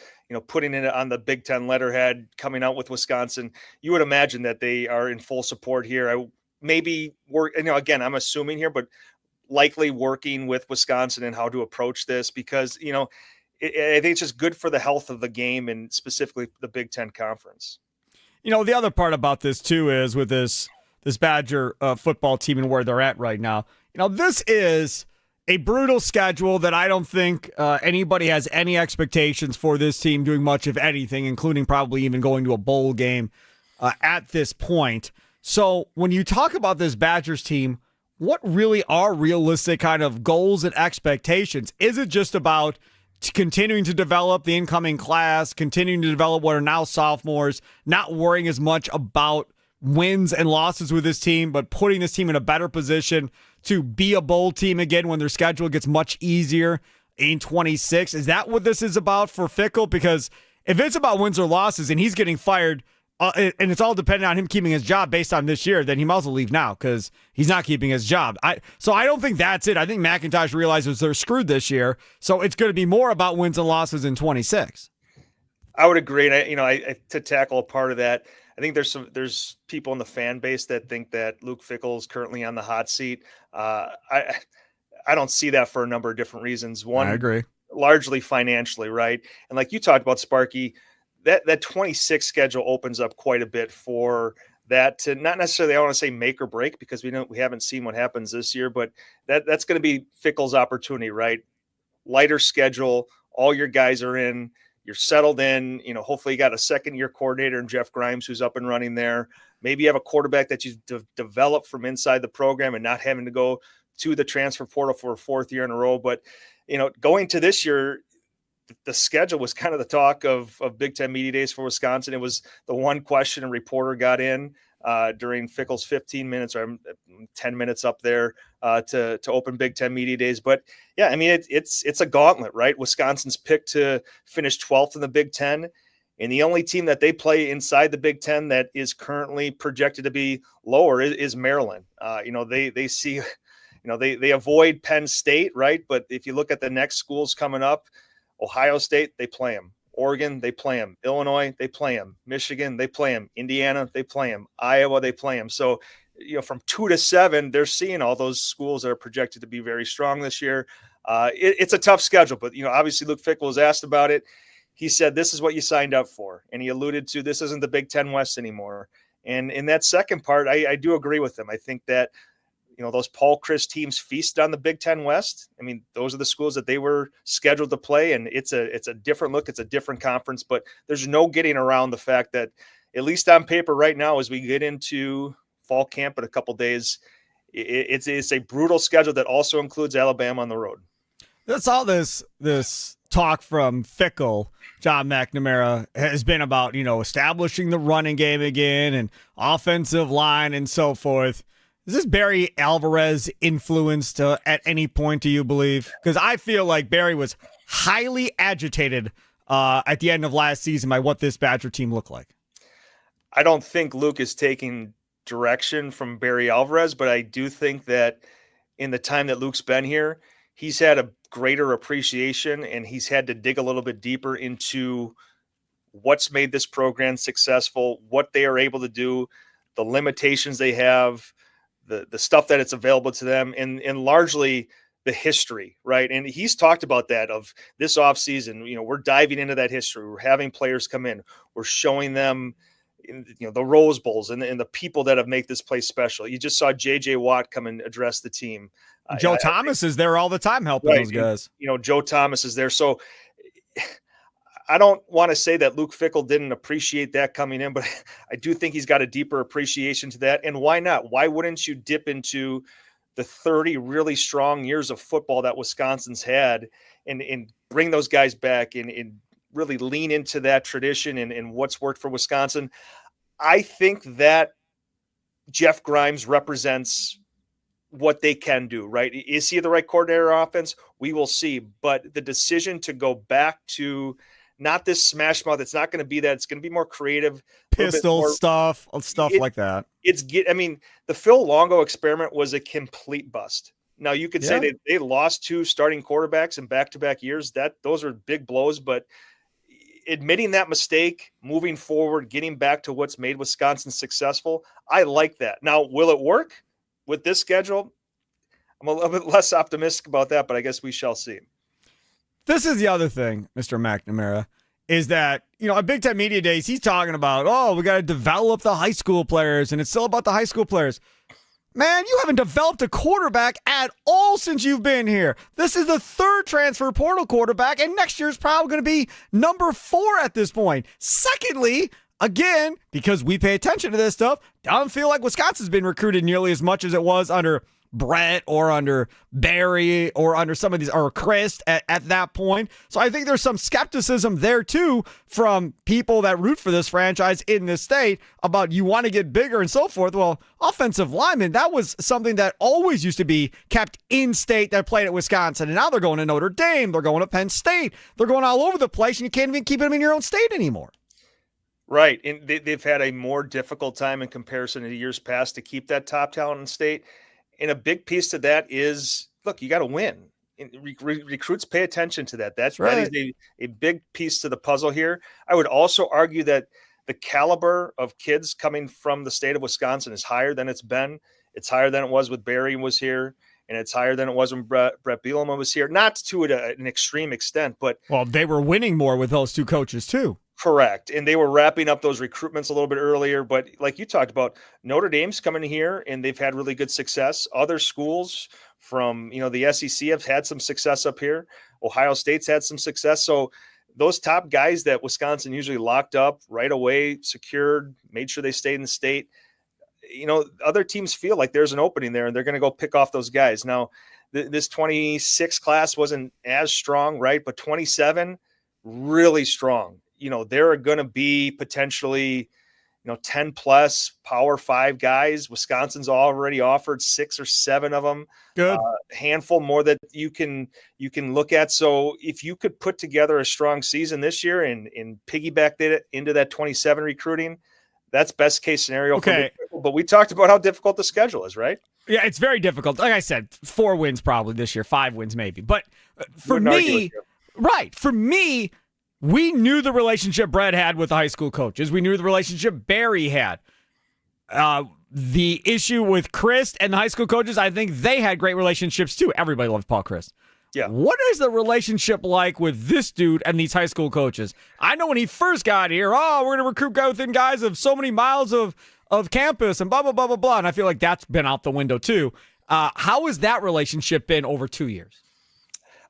putting it on the Big Ten letterhead, coming out with Wisconsin, you would imagine that they are in full support here. Again, I'm assuming here, but likely working with Wisconsin and how to approach this because, I think it's just good for the health of the game and specifically the Big Ten Conference. The other part about this too is with this Badger football team and where they're at right now. This is a brutal schedule that I don't think anybody has any expectations for this team doing much of anything, including probably even going to a bowl game at this point. So when you talk about this Badgers team, what really are realistic kind of goals and expectations? Is it just about continuing to develop the incoming class, continuing to develop what are now sophomores, not worrying as much about wins and losses with this team, but putting this team in a better position to be a bowl team again when their schedule gets much easier in 26? Is that what this is about for Fickell? Because if it's about wins or losses and he's getting fired, and it's all dependent on him keeping his job based on this year, then he might as well leave now because he's not keeping his job. So I don't think that's it. I think McIntosh realizes they're screwed this year, so it's going to be more about wins and losses in 26. I would agree. And I to tackle a part of that, I think there's people in the fan base that think that Luke Fickell is currently on the hot seat. I don't see that for a number of different reasons. One, I agree. Largely financially, right? And like you talked about, Sparky, that 26 schedule opens up quite a bit for that to not necessarily, I want to say make or break because we haven't seen what happens this year, but that's going to be Fickell's opportunity, right? Lighter schedule, all your guys are in, you're settled in, hopefully you got a second-year coordinator in Jeff Grimes who's up and running there. Maybe you have a quarterback that you've developed from inside the program and not having to go to the transfer portal for a fourth year in a row. But, going to this year, the schedule was kind of the talk of Big Ten Media Days for Wisconsin. It was the one question a reporter got in during Fickell's 15 minutes or 10 minutes up there to open Big Ten Media Days. But yeah, I mean, it's a gauntlet, right? Wisconsin's picked to finish 12th in the Big Ten. And the only team that they play inside the Big Ten that is currently projected to be lower is Maryland. They see, they avoid Penn State, right? But if you look at the next schools coming up, Ohio State, they play them. Oregon, they play them. Illinois, they play them. Michigan, they play them. Indiana, they play them. Iowa, they play them. So, from 2 to 7, they're seeing all those schools that are projected to be very strong this year. It's a tough schedule, but, obviously Luke Fickell was asked about it. He said, this is what you signed up for. And he alluded to this isn't the Big Ten West anymore. And in that second part, I do agree with him. I think that, those Paul Chryst teams feast on the Big Ten West. I mean, those are the schools that they were scheduled to play, and it's a different look. It's a different conference, but there's no getting around the fact that, at least on paper right now, as we get into fall camp in a couple days, it's a brutal schedule that also includes Alabama on the road. That's all this talk from Fickell, John McNamara, has been about, establishing the running game again and offensive line and so forth. Is this Barry Alvarez influenced at any point, do you believe? Because I feel like Barry was highly agitated at the end of last season by what this Badger team looked like. I don't think Luke is taking direction from Barry Alvarez, but I do think that in the time that Luke's been here, he's had a greater appreciation and he's had to dig a little bit deeper into what's made this program successful, what they are able to do, the limitations they have, the stuff that it's available to them, and largely the history, right? And he's talked about that of this offseason, we're diving into that history. We're having players come in. We're showing them, the Rose Bowls and the people that have made this place special. You just saw J.J. Watt come and address the team. Joe Thomas is there all the time helping those guys. Joe Thomas is there. So I don't want to say that Luke Fickell didn't appreciate that coming in, but I do think he's got a deeper appreciation to that. And why not? Why wouldn't you dip into the 30 really strong years of football that Wisconsin's had and bring those guys back and really lean into that tradition and what's worked for Wisconsin? I think that Jeff Grimes represents what they can do, right? Is he the right coordinator offense? We will see. But the decision to go back to not this smash mouth. It's not going to be that. It's going to be more creative, Pistol more, stuff like that. I mean, the Phil Longo experiment was a complete bust. Now you could say they lost 2 starting quarterbacks in back-to-back years. Those are big blows, but admitting that mistake, moving forward, getting back to what's made Wisconsin successful, I like that. Now, will it work with this schedule? I'm a little bit less optimistic about that, but I guess we shall see. This is the other thing, Mr. McNamara, is that, at Big Ten Media Days, he's talking about, we got to develop the high school players, and it's still about the high school players. Man, you haven't developed a quarterback at all since you've been here. This is the 3rd transfer portal quarterback, and next year's probably going to be number 4 at this point. Secondly, again, because we pay attention to this stuff, don't feel like Wisconsin's been recruited nearly as much as it was under Brett or under Barry or under some of these, or Chris at that point. So I think there's some skepticism there too from people that root for this franchise in this state about you want to get bigger and so forth. Well, offensive linemen, that was something that always used to be kept in state that played at Wisconsin. And now they're going to Notre Dame. They're going to Penn State. They're going all over the place, and you can't even keep them in your own state anymore. Right. And they've had a more difficult time in comparison to years past to keep that top talent in state. And a big piece to that is, look, you got to win. Recruits pay attention to that. That is a big piece to the puzzle here. I would also argue that the caliber of kids coming from the state of Wisconsin is higher than it's been. It's higher than it was with Barry was here, and it's higher than it was when Brett Bielema was here. Not to an extreme extent, but they were winning more with those 2 coaches too. Correct. And they were wrapping up those recruitments a little bit earlier. But like you talked about, Notre Dame's coming here and they've had really good success. Other schools from, the SEC have had some success up here. Ohio State's had some success. So those top guys that Wisconsin usually locked up right away, secured, made sure they stayed in the state. Other teams feel like there's an opening there and they're going to go pick off those guys. Now, this 26 class wasn't as strong, right? But 27, really strong. There are going to be potentially, 10 plus Power 5 guys. Wisconsin's already offered 6 or 7 of them. Good. Handful more that you can look at. So if you could put together a strong season this year and piggyback it into that 27 recruiting, that's best case scenario. Okay. But we talked about how difficult the schedule is, right? Yeah, it's very difficult. Like I said, 4 wins probably this year, 5 wins maybe. But for me, we knew the relationship Brett had with the high school coaches. We knew the relationship Barry had. The issue with Chris and the high school coaches, I think they had great relationships too. Everybody loves Paul Chris. Yeah. What is the relationship like with this dude and these high school coaches? I know when he first got here, we're going to recruit guys within guys of so many miles of campus and blah, blah, blah, blah, blah. And I feel like that's been out the window too. How has that relationship been over 2 years?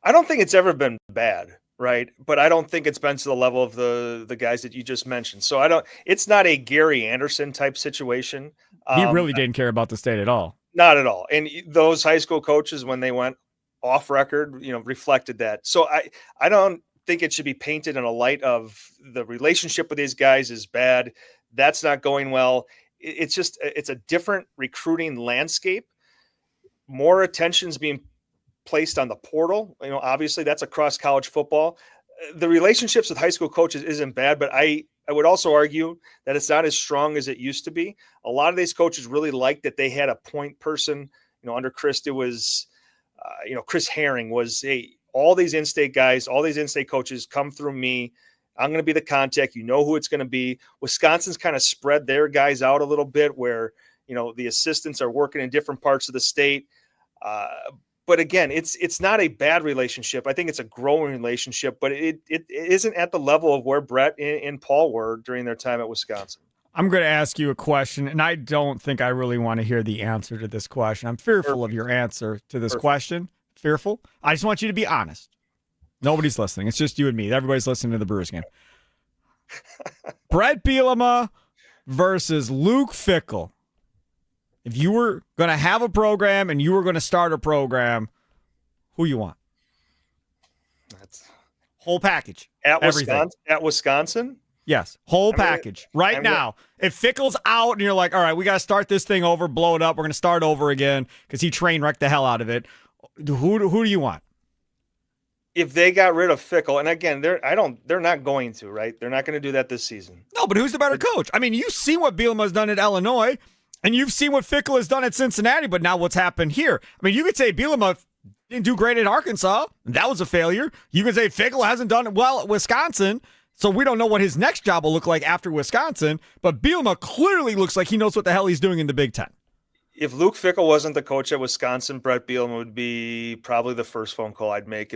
I don't think it's ever been bad. Right. But I don't think it's been to the level of the guys that you just mentioned. So it's not a Gary Anderson type situation. He really didn't care about the state at all. Not at all. And those high school coaches, when they went off record, reflected that. So I don't think it should be painted in a light of the relationship with these guys is bad. That's not going well. It's a different recruiting landscape. More attention's being placed on the portal. Obviously that's across college football. The relationships with high school coaches isn't bad, but I would also argue that it's not as strong as it used to be. A lot of these coaches really liked that they had a point person. Under Chris, it was, Chris Herring was all these in-state guys, all these in-state coaches come through me. I'm going to be the contact. Who it's going to be. Wisconsin's kind of spread their guys out a little bit where, the assistants are working in different parts of the state. But again, it's not a bad relationship. I think it's a growing relationship, but it isn't at the level of where Brett and Paul were during their time at Wisconsin. I'm going to ask you a question, and I don't think I really want to hear the answer to this question. I'm fearful of your answer to this question. Fearful. I just want you to be honest. Nobody's listening. It's just you and me. Everybody's listening to the Brewers game. Brett Bielema versus Luke Fickell. If you were going to have a program and you were going to start a program, who you want? That's whole package. At Wisconsin? Yes, whole package. Right now, if Fickell's out and you're like, all right, we got to start this thing over, blow it up, we're going to start over again because he train wrecked the hell out of it. Who do you want? if they got rid of Fickle, and again, they're not going to, right? They're not going to do that this season. No, but who's the better coach? I mean, you've seen what Bielema has done at Illinois, and you've seen what Fickle has done at Cincinnati, but now what's happened here? I mean, you could say Bielema didn't do great at Arkansas. That was a failure. You could say Fickle hasn't done well at Wisconsin, so we don't know what his next job will look like after Wisconsin, but Bielema clearly looks like he knows what the hell he's doing in the Big Ten. If Luke Fickell wasn't the coach at Wisconsin, Brett Bielema would be probably the first phone call I'd make.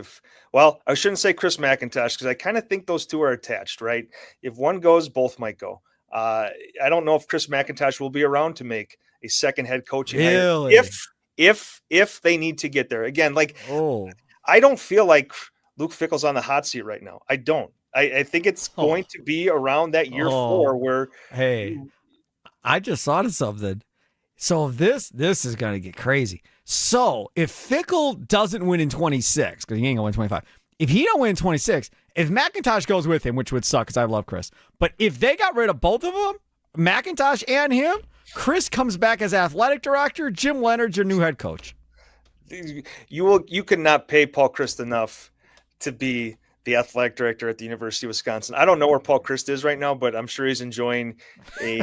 I shouldn't say Chris McIntosh because I kind of think those two are attached, right? If one goes, both might go. I don't know if Chris McIntosh will be around to make a second head coaching really? hire if they need to get there. Again, I don't feel like Luke Fickell's on the hot seat right now. I don't. I think it's going to be around that year 4 where. Hey, I just thought of something. So this is going to get crazy. So if Fickell doesn't win in 26, because he ain't going to win 25, if he don't win in 26, if McIntosh goes with him, which would suck because I love Chris, but if they got rid of both of them, McIntosh and him, Chris comes back as athletic director, Jim Leonard's your new head coach. You could not pay Paul Christ enough to be the athletic director at the University of Wisconsin. I don't know where Paul Christ is right now, but I'm sure he's enjoying a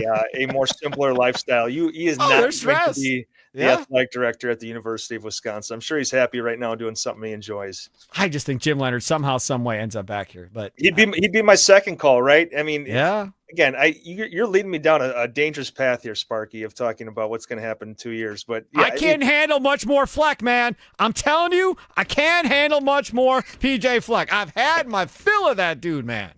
more simpler lifestyle. He is not going to be the athletic director at the University of Wisconsin. I'm sure he's happy right now doing something he enjoys. I just think Jim Leonard somehow, some way ends up back here. But he'd be my second call, right? I mean, yeah. Again, you're leading me down a dangerous path here, Sparky, of talking about what's going to happen in 2 years. But yeah, I can't handle much more Fleck, man. I'm telling you, I can't handle much more PJ Fleck. I've had my fill of that dude, man.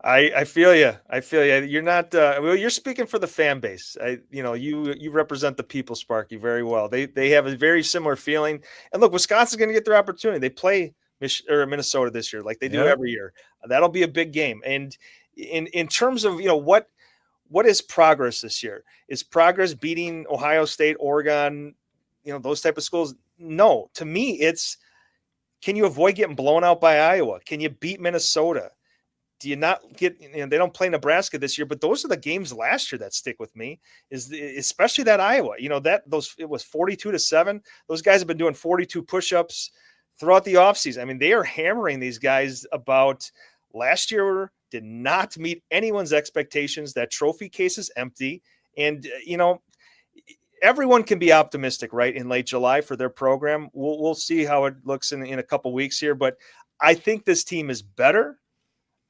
I feel you. You're not. You're speaking for the fan base. You represent the people, Sparky, very well. They have a very similar feeling. And look, Wisconsin's going to get their opportunity. They play Minnesota this year, like they do every year. That'll be a big game. And in terms of what is progress this year? Is progress beating Ohio State, Oregon, those type of schools? No. To me, it's can you avoid getting blown out by Iowa? Can you beat Minnesota? Do you not get? They don't play Nebraska this year, but those are the games last year that stick with me. Especially that Iowa. It was 42-7. Those guys have been doing 42 push-ups throughout the offseason. I mean, they are hammering these guys about last year. Did not meet anyone's expectations. That trophy case is empty. And, everyone can be optimistic, right, in late July for their program. We'll see how it looks in a couple weeks here. But I think this team is better.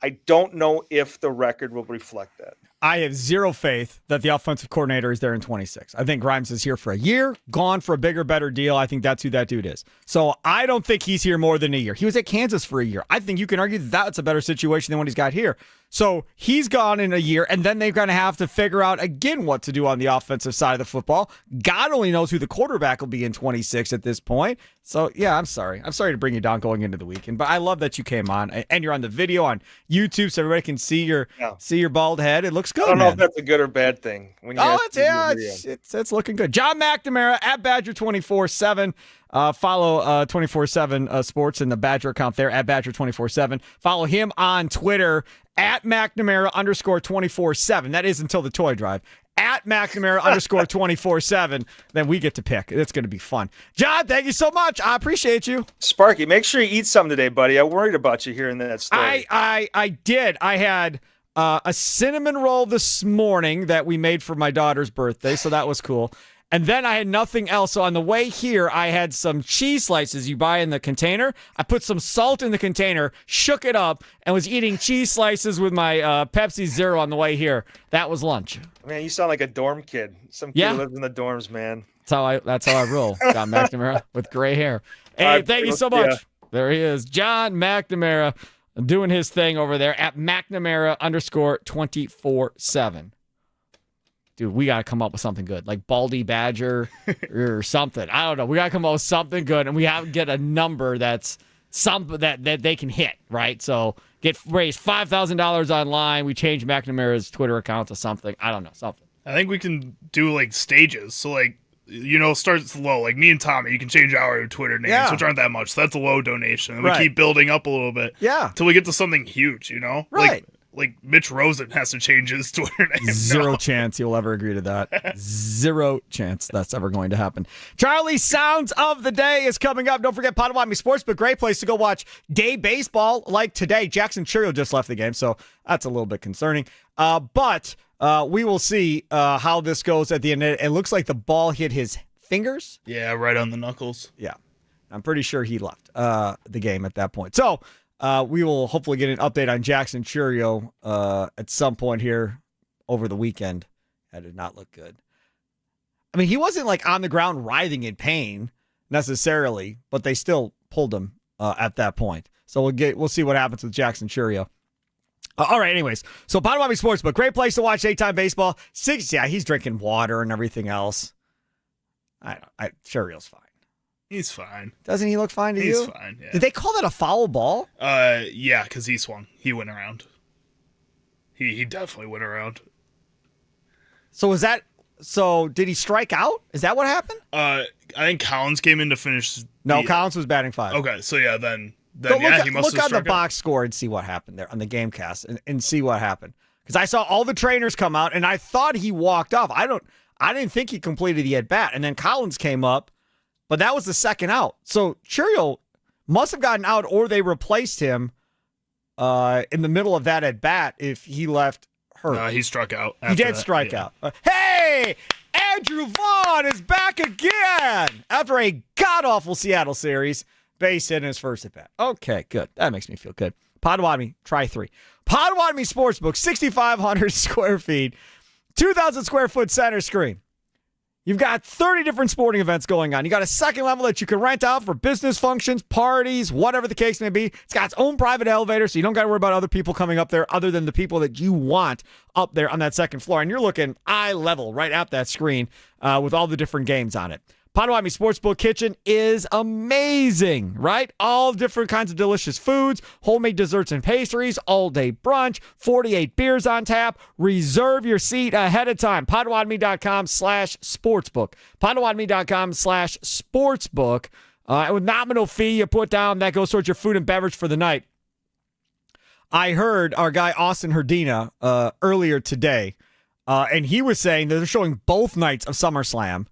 I don't know if the record will reflect that. I have zero faith that the offensive coordinator is there in 26. I think Grimes is here for a year, gone for a bigger, better deal. I think that's who that dude is. So I don't think he's here more than a year. He was at Kansas for a year. I think you can argue that's a better situation than what he's got here. So he's gone in a year, and then they're going to have to figure out again what to do on the offensive side of the football. God only knows who the quarterback will be in 26 at this point. So, yeah, I'm sorry. I'm sorry to bring you down going into the weekend, but I love that you came on, and you're on the video on YouTube so everybody can see your bald head. It looks good, I don't know if that's a good or bad thing. It's looking good. John McNamara at Badger 24/7. Follow 24/7 Sports in the Badger account there at Badger 24/7. Follow him on Twitter at McNamara _247. That is until the toy drive. At McNamara _247. Then we get to pick. It's going to be fun. John, thank you so much. I appreciate you. Sparky, make sure you eat something today, buddy. I worried about you hearing that story. I did. I had a cinnamon roll this morning that we made for my daughter's birthday, so that was cool. And then I had nothing else. So on the way here, I had some cheese slices you buy in the container. I put some salt in the container, shook it up, and was eating cheese slices with my Pepsi Zero on the way here. That was lunch. Man, you sound like a dorm kid. Some kid who lives in the dorms, man. That's how I roll. John McNamara with gray hair. Hey, thank you so much. Yeah. There he is. John McNamara doing his thing over there at McNamara _247. Dude, we got to come up with something good, like Baldy Badger or something. I don't know. We got to come up with something good, and we have to get a number that's something that they can hit, right? So raise $5,000 online. We change McNamara's Twitter account to something. I don't know, something. I think we can do like stages. So like, starts low. Like me and Tommy, you can change our Twitter names, which aren't that much. So that's a low donation. And we keep building up a little bit. Yeah. Until we get to something huge, Right. like Mitch Rosen has to change his Twitter name. Zero now. chance he'll ever agree to that. Zero chance that's ever going to happen. Charlie, Sounds of the Day is coming up. Don't forget Potawatomi Sportsbook. Great place to go watch day baseball like today. Jackson Churio just left the game, so that's a little bit concerning. But we will see how this goes at the end. It looks like the ball hit his fingers. Yeah, right on the knuckles. Yeah. I'm pretty sure he left the game at that point. So we will hopefully get an update on Jackson Churio at some point here over the weekend. That did not look good. I mean, he wasn't like on the ground writhing in pain necessarily, but they still pulled him at that point. So we'll see what happens with Jackson Churio. All right, anyways. So Potawatomi Sportsbook, great place to watch daytime baseball. He's drinking water and everything else. Churio's fine. He's fine. Doesn't he look fine to you? He's fine, yeah. Did they call that a foul ball? Yeah, because he swung. He went around. He definitely went around. So did he strike out? Is that what happened? I think Collins came in to finish. No, Collins was batting 5. Okay, so yeah, then he must look have on the struck out. box score and see what happened there on the game cast and see what happened. Because I saw all the trainers come out and I thought he walked off. I didn't think he completed the at bat. And then Collins came up, but that was the second out. So Churio must have gotten out or they replaced him in the middle of that at bat if he left hurt. No, he struck out. He did strike out. Hey, Andrew Vaughn is back again after a god-awful Seattle series. Base hit in his first at bat. Okay, good. That makes me feel good. Potawatomi, try 3. Potawatomi Sportsbook, 6,500 square feet, 2,000 square foot center screen. You've got 30 different sporting events going on. You got a second level that you can rent out for business functions, parties, whatever the case may be. It's got its own private elevator, so you don't got to worry about other people coming up there other than the people that you want up there on that second floor. And you're looking eye level right at that screen with all the different games on it. Potawatomi Sportsbook Kitchen is amazing, right? All different kinds of delicious foods, homemade desserts and pastries, all-day brunch, 48 beers on tap. Reserve your seat ahead of time. Potawatomi.com/sportsbook. Potawatomi.com/sportsbook. With nominal fee you put down, that goes towards your food and beverage for the night. I heard our guy Austin Herdina earlier today, and he was saying that they're showing both nights of SummerSlam.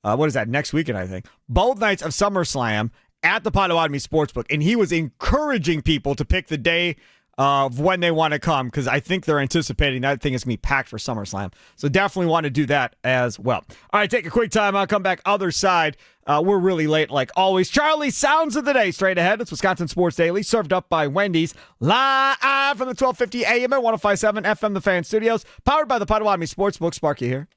What is that, next weekend, I think? Both nights of SummerSlam at the Potawatomi Sportsbook. And he was encouraging people to pick the day of when they want to come because I think they're anticipating that thing is going to be packed for SummerSlam. So definitely want to do that as well. All right, take a quick time. I'll come back other side. We're really late like always. Charlie, Sounds of the Day straight ahead. It's Wisconsin Sports Daily, served up by Wendy's, live from the 1250 AM and 105.7 FM The Fan Studios, powered by the Potawatomi Sportsbook. Sparky here.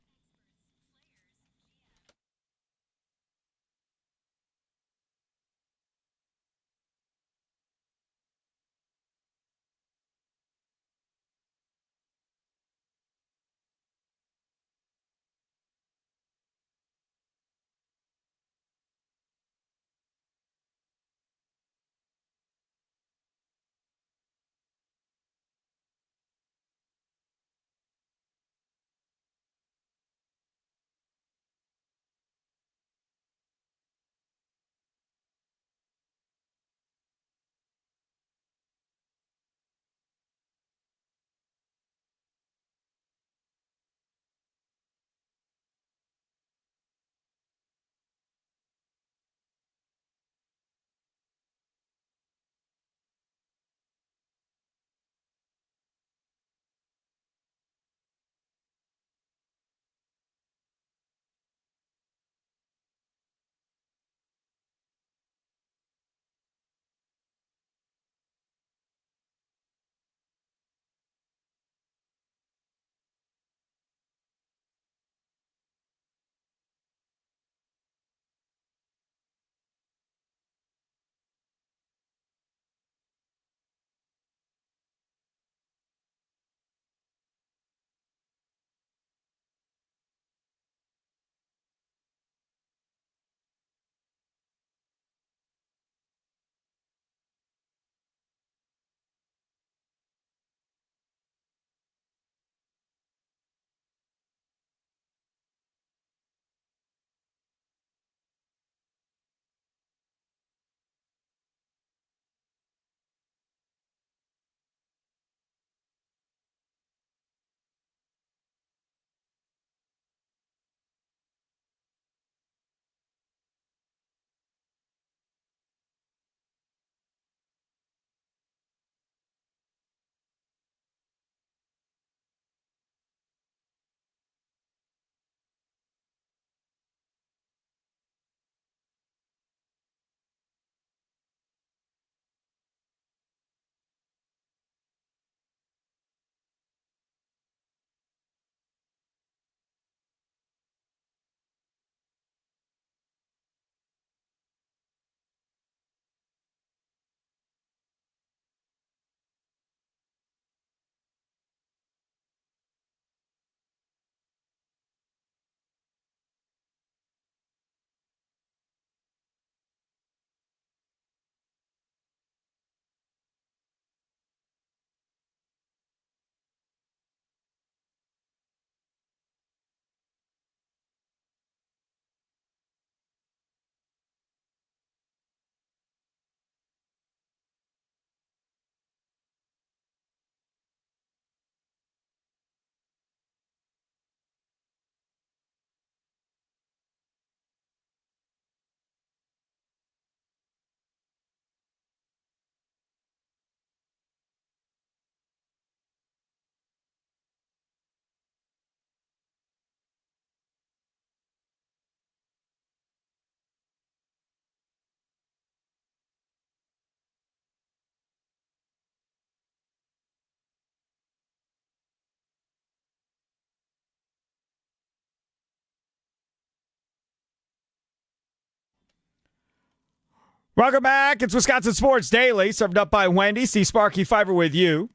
Welcome back. It's Wisconsin Sports Daily, served up by Wendy. See Sparky Fifer with you.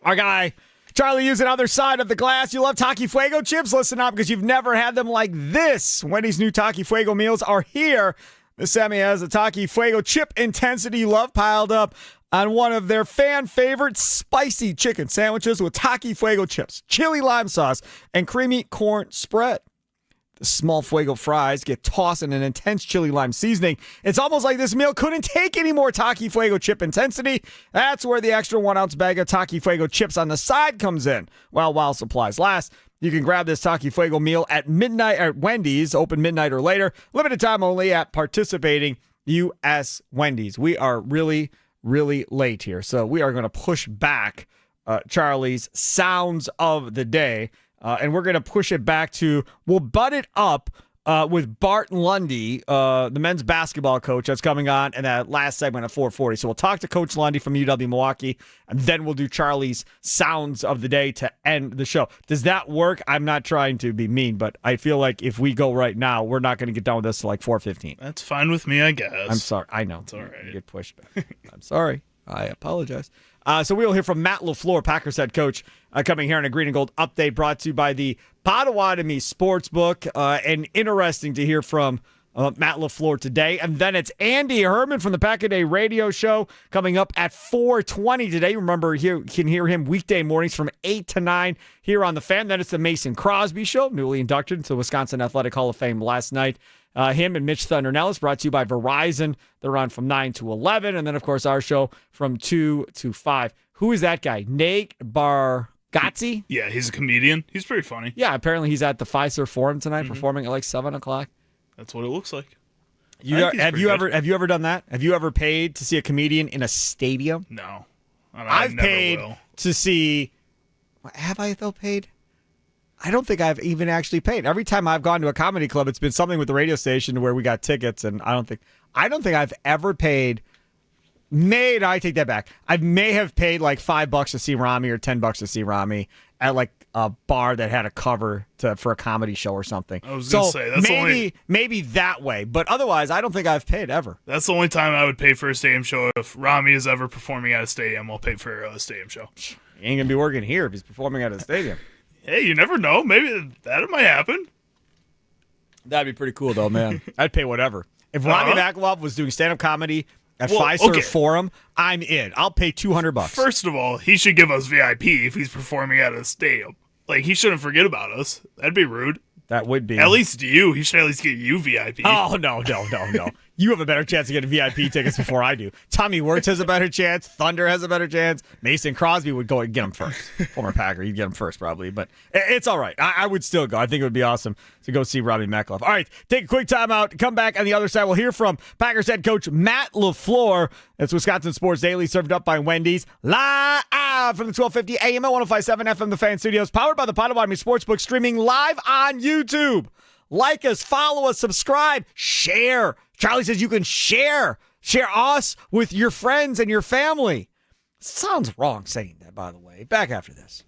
Our guy, Charlie, using the other side of the glass. You love Taki Fuego chips? Listen up, because you've never had them like this. Wendy's new Taki Fuego meals are here. This Sammy has a Taki Fuego chip intensity you love piled up on one of their fan favorite spicy chicken sandwiches with Taki Fuego chips, chili lime sauce, and creamy corn spread. The small Fuego fries get tossed in an intense chili lime seasoning. It's almost like this meal couldn't take any more Taki Fuego chip intensity. That's where the extra 1 ounce bag of Taki Fuego chips on the side comes in. Well, while supplies last, you can grab this Taki Fuego meal at midnight at Wendy's, open midnight or later. Limited time only at participating U.S. Wendy's. We are really, really late here, so we are going to push back Charlie's sounds of the day. And we're going to push it back to, we'll butt it up with Bart Lundy, the men's basketball coach that's coming on in that last segment at 4:40. So we'll talk to Coach Lundy from UW Milwaukee, and then we'll do Charlie's sounds of the day to end the show. Does that work? I'm not trying to be mean, but I feel like if we go right now, we're not going to get done with this till like 4:15. That's fine with me, I guess. I'm sorry. I know. It's all right. You get pushed back. I'm sorry. I apologize. So we'll hear from Matt LaFleur, Packers head coach, coming here in a Green and Gold update brought to you by the Potawatomi Sportsbook. And interesting to hear from Matt LaFleur today. And then it's Andy Herman from the Pack a Day radio show coming up at 4:20 today. Remember, you can hear him weekday mornings from 8 to 9 here on The Fan. Then it's the Mason Crosby Show, newly inducted into the Wisconsin Athletic Hall of Fame last night. Him and Mitch Thundernellis, brought to you by Verizon. They're on from 9 to 11. And then, of course, our show from 2 to 5. Who is that guy? Nate Bargatze? Yeah, he's a comedian. He's pretty funny. Yeah, apparently he's at the Fifer Forum tonight, performing at like 7 o'clock. That's what it looks like. Have you ever done that? Have you ever paid to see a comedian in a stadium? No. I've never paid will. to see. Have I though paid? I don't think I've even actually paid. Every time I've gone to a comedy club, it's been something with the radio station where we got tickets, and I don't think I've ever paid. I take that back. I may have paid like $5 to see Rami or $10 to see Rami at like a bar that had a cover for a comedy show or something. I was gonna say that's maybe that way, but otherwise, I don't think I've paid ever. That's the only time I would pay for a stadium show. If Rami is ever performing at a stadium, I'll pay for a stadium show. He ain't gonna be working here if he's performing at a stadium. Hey, you never know. Maybe that might happen. That'd be pretty cool, though, man. I'd pay whatever. If Rami Makalov was doing stand-up comedy at Fifer Forum, I'm in. I'll pay $200. First of all, he should give us VIP if he's performing at a stadium. Like, he shouldn't forget about us. That'd be rude. That would be. At least you. He should at least get you VIP. Oh, no. You have a better chance of getting VIP tickets before I do. Tommy Wirtz has a better chance. Thunder has a better chance. Mason Crosby would go and get him first. Former Packer, you'd get him first probably. But it's all right. I would still go. I think it would be awesome to go see Robbie Makalov. All right, take a quick time out. Come back on the other side. We'll hear from Packers head coach Matt LaFleur. It's Wisconsin Sports Daily, served up by Wendy's. Live from the 1250 AM at 105.7 FM, The Fan Studios. Powered by the Potawatomi Sportsbook, streaming live on YouTube. Like us, follow us, subscribe, share. Charlie says you can share us with your friends and your family. Sounds wrong saying that, by the way. Back after this.